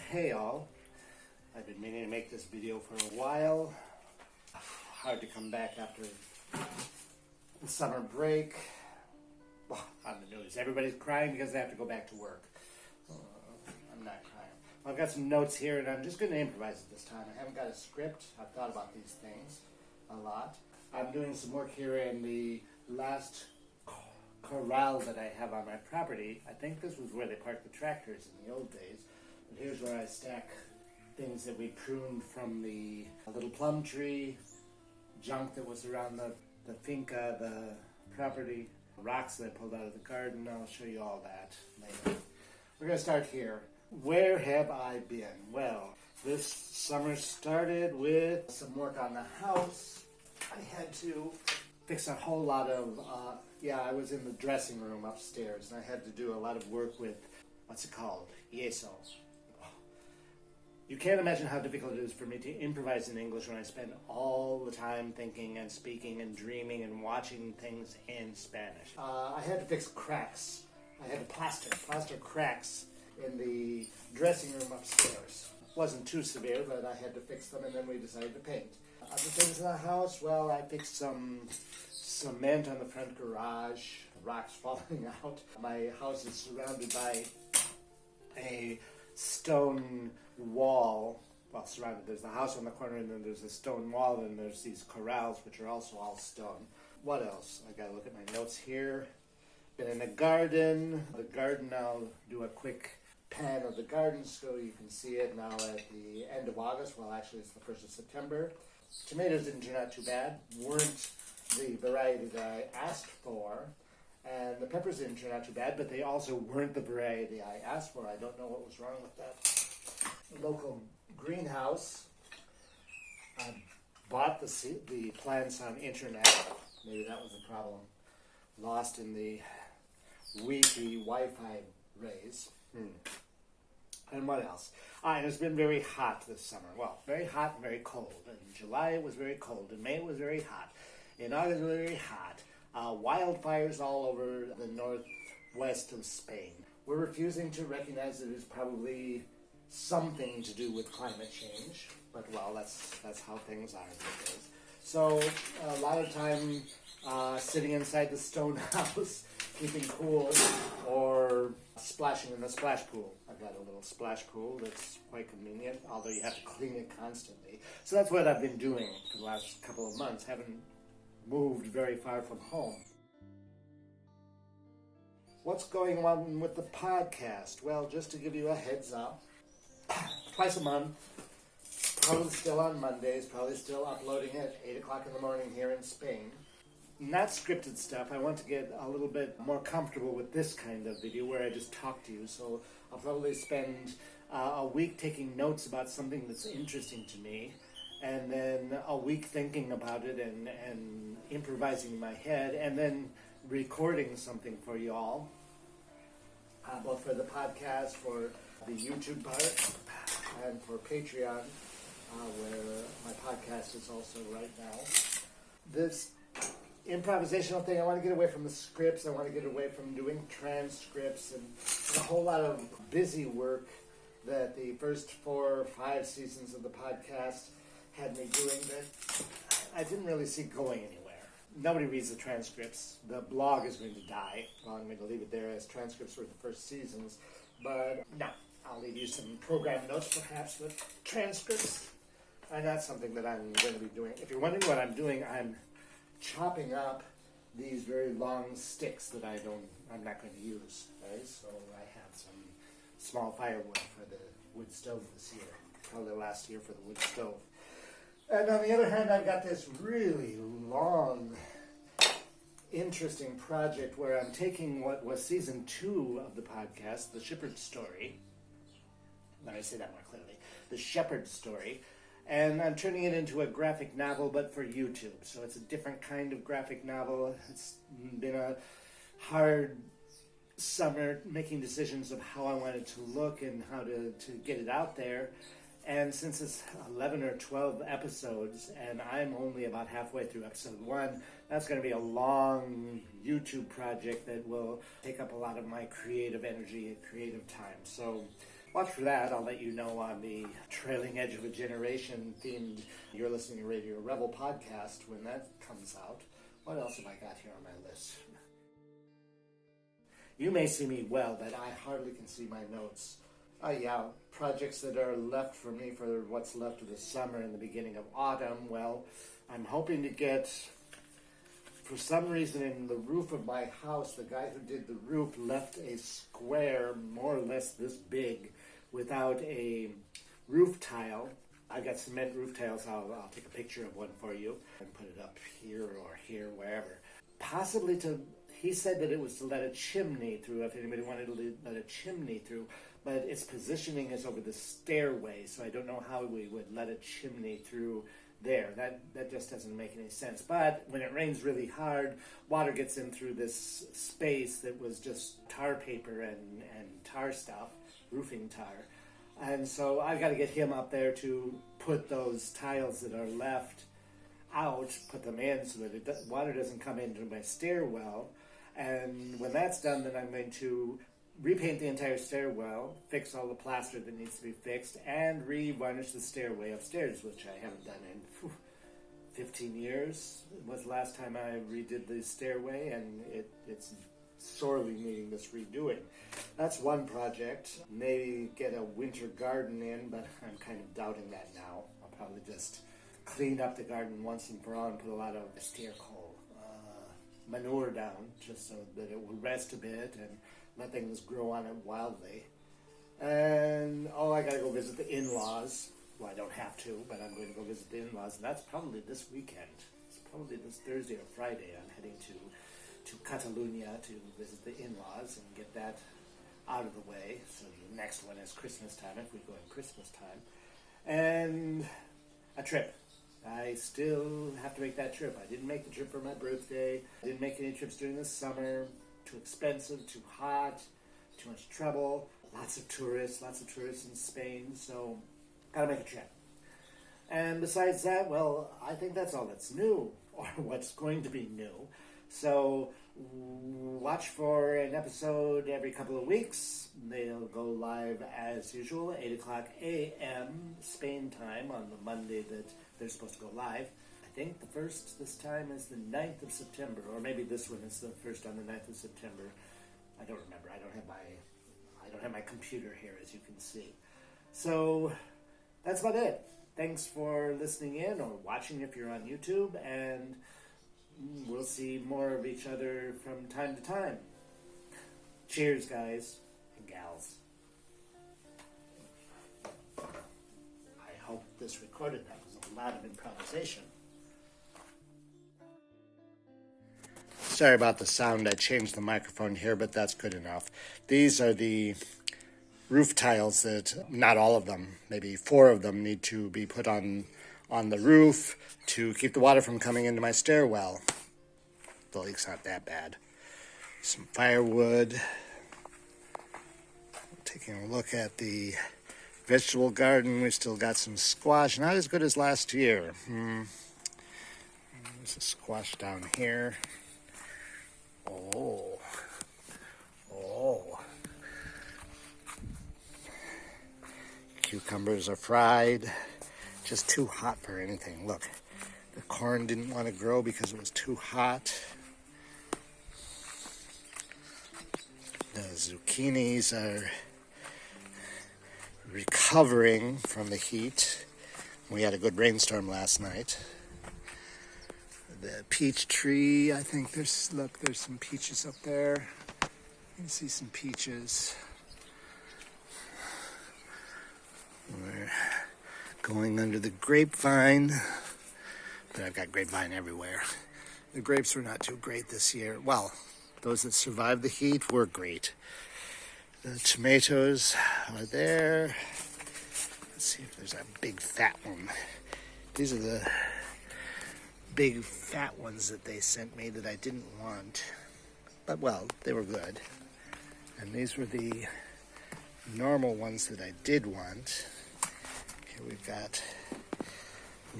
Hey all, I've been meaning to make this video for a while. Hard to come back after the summer break. Well, on the news, everybody's crying because they have to go back to work. I'm not crying. Well, I've got some notes here and I'm just going to improvise it this time. I haven't got a script. I've thought about these things a lot. I'm doing some work here in the last corral that I have on my property. I think this was where they parked the tractors in the old days. But here's where I stack things that we pruned from the little plum tree, junk that was around the finca, the property, rocks that I pulled out of the garden. I'll show you all that later. We're going to start here. Where have I been? Well, this summer started with some work on the house. I had to fix a whole lot of, I was in the dressing room upstairs and I had to do a lot of work with, what's it called? Yeso. You can't imagine how difficult it is for me to improvise in English when I spend all the time thinking and speaking and dreaming and watching things in Spanish. I had to fix cracks. I had to plaster cracks in the dressing room upstairs. It wasn't too severe, but I had to fix them and then we decided to paint. Other things in the house, well, I fixed some cement on the front garage, rocks falling out. My house is surrounded by a stone wall. Well, surrounded. There's the house on the corner and then there's a stone wall and there's these corrals which are also all stone. What else? I gotta look at my notes here. Been in the garden. I'll do a quick pan of the garden so you can see it now at the end of August. Well, actually it's the 1st of September. Tomatoes didn't turn out too bad. Weren't the variety that I asked for. And the peppers didn't turn out too bad, but they also weren't the variety I asked for. I don't know what was wrong with that local greenhouse. I bought the plants on internet. Maybe that was the problem. Lost in the Wi-Fi rays. And what else? And it's been very hot this summer. Well, very hot and very cold. In July it was very cold. In May it was very hot. In August it was very hot. Wildfires all over the northwest of Spain. We're refusing to recognize that it's probably something to do with climate change, but well, that's how things are these days. So a lot of time sitting inside the stone house, keeping cool, or splashing in the splash pool. I've got a little splash pool that's quite convenient, although you have to clean it constantly. So that's what I've been doing for the last couple of months. Haven't moved very far from home. What's going on with the podcast? Well, just to give you a heads up, twice a month, probably still on Mondays, probably still uploading at 8 o'clock in the morning here in Spain. Not scripted stuff. I want to get a little bit more comfortable with this kind of video where I just talk to you. So I'll probably spend a week taking notes about something that's interesting to me, and then a week thinking about it and improvising in my head, and then recording something for you all, both for the podcast, for the YouTube part, and for Patreon, where my podcast is also right now. This improvisational thing, I want to get away from the scripts, I want to get away from doing transcripts and a whole lot of busy work that the first 4 or 5 seasons of the podcast had me doing that I didn't really see going anywhere. Nobody reads the transcripts. The blog is going to die. Well, I'm going to leave it there as transcripts for the first seasons. But no, I'll leave you some program notes perhaps with transcripts. And that's something that I'm going to be doing. If you're wondering what I'm doing, I'm chopping up these very long sticks that I'm not going to use. Right? So I have some small firewood for the wood stove this year. Probably last year for the wood stove. And on the other hand, I've got this really long, interesting project where I'm taking what was season 2 of the podcast, The Shepherd's Story. Let me say that more clearly. The Shepherd's Story. And I'm turning it into a graphic novel, but for YouTube. So it's a different kind of graphic novel. It's been a hard summer making decisions of how I want it to look and how to get it out there. And since it's 11 or 12 episodes, and I'm only about halfway through episode 1, that's going to be a long YouTube project that will take up a lot of my creative energy and creative time. So watch for that. I'll let you know on the Trailing Edge of a Generation themed You're Listening to Radio Revel podcast when that comes out. What else have I got here on my list? You may see me well, but I hardly can see my notes. Yeah, projects that are left for me for what's left of the summer and the beginning of autumn. Well, I'm hoping to get, for some reason in the roof of my house, the guy who did the roof left a square more or less this big without a roof tile. I've got cement roof tiles. I'll take a picture of one for you and put it up here or here, wherever. Possibly he said that it was to let a chimney through, if anybody wanted to let a chimney through, but its positioning is over the stairway, so I don't know how we would let a chimney through there. That just doesn't make any sense. But when it rains really hard, water gets in through this space that was just tar paper and tar stuff, roofing tar. And so I've got to get him up there to put those tiles that are left out, put them in so that water doesn't come into my stairwell. And when that's done, then I'm going to repaint the entire stairwell, fix all the plaster that needs to be fixed, and re-varnish the stairway upstairs, which I haven't done in 15 years. It was the last time I redid the stairway, and it's sorely needing this redoing. That's one project. Maybe get a winter garden in, but I'm kind of doubting that now. I'll probably just clean up the garden once and for all and put a lot of estiércol manure down, just so that it will rest a bit and let things grow on it wildly. And I gotta go visit the in-laws. Well, I don't have to, but I'm going to go visit the in-laws, and that's probably this weekend. It's probably this Thursday or Friday. I'm heading to Catalonia to visit the in-laws and get that out of the way. So the next one is Christmas time, if we go at Christmas time. And a trip. I still have to make that trip. I didn't make the trip for my birthday. I didn't make any trips during the summer. Too expensive, too hot, too much trouble. Lots of tourists in Spain. So, gotta make a trip. And besides that, well, I think that's all that's new, or what's going to be new. So, watch for an episode every couple of weeks. They'll go live as usual, 8 o'clock a.m. Spain time on the Monday that they're supposed to go live. I think the first this time is the 9th of September, or maybe this one is the first on the 9th of September. I don't remember. I don't have my computer here, as you can see. So that's about it. Thanks for listening in or watching if you're on YouTube, and we'll see more of each other from time to time. Cheers, guys and gals. I hope this recorded. That was a lot of improvisation. Sorry about the sound. I changed the microphone here, but that's good enough. These are the roof tiles that, not all of them, maybe 4 of them need to be put on the roof to keep the water from coming into my stairwell. The leak's not that bad. Some firewood. Taking a look at the vegetable garden. We still got some squash. Not as good as last year. There's a squash down here. Oh. Cucumbers are fried. Just too hot for anything. Look, the corn didn't want to grow because it was too hot. The zucchinis are recovering from the heat. We had a good rainstorm last night. The peach tree, I think there's some peaches up there. You can see some peaches. We're going under the grapevine, but I've got grapevine everywhere. The grapes were not too great this year. Well, those that survived the heat were great. The tomatoes are there. Let's see if there's a big fat one. These are the big fat ones that they sent me that I didn't want. But well, they were good. And these were the normal ones that I did want. Here we've got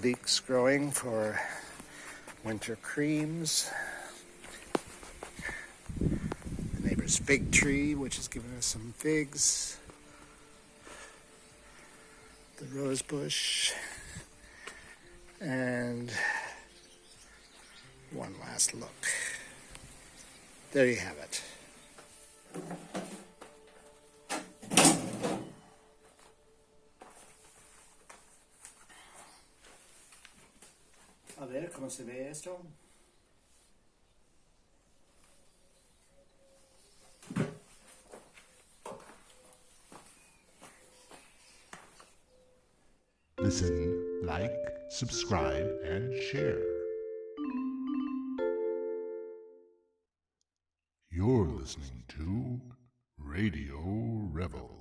leeks growing for winter creams. The neighbor's fig tree, which has given us some figs. The rose bush. And one last look. There you have it. A ver, ¿cómo se ve esto? Listen, like, subscribe, and share. You're listening to Radio Revel.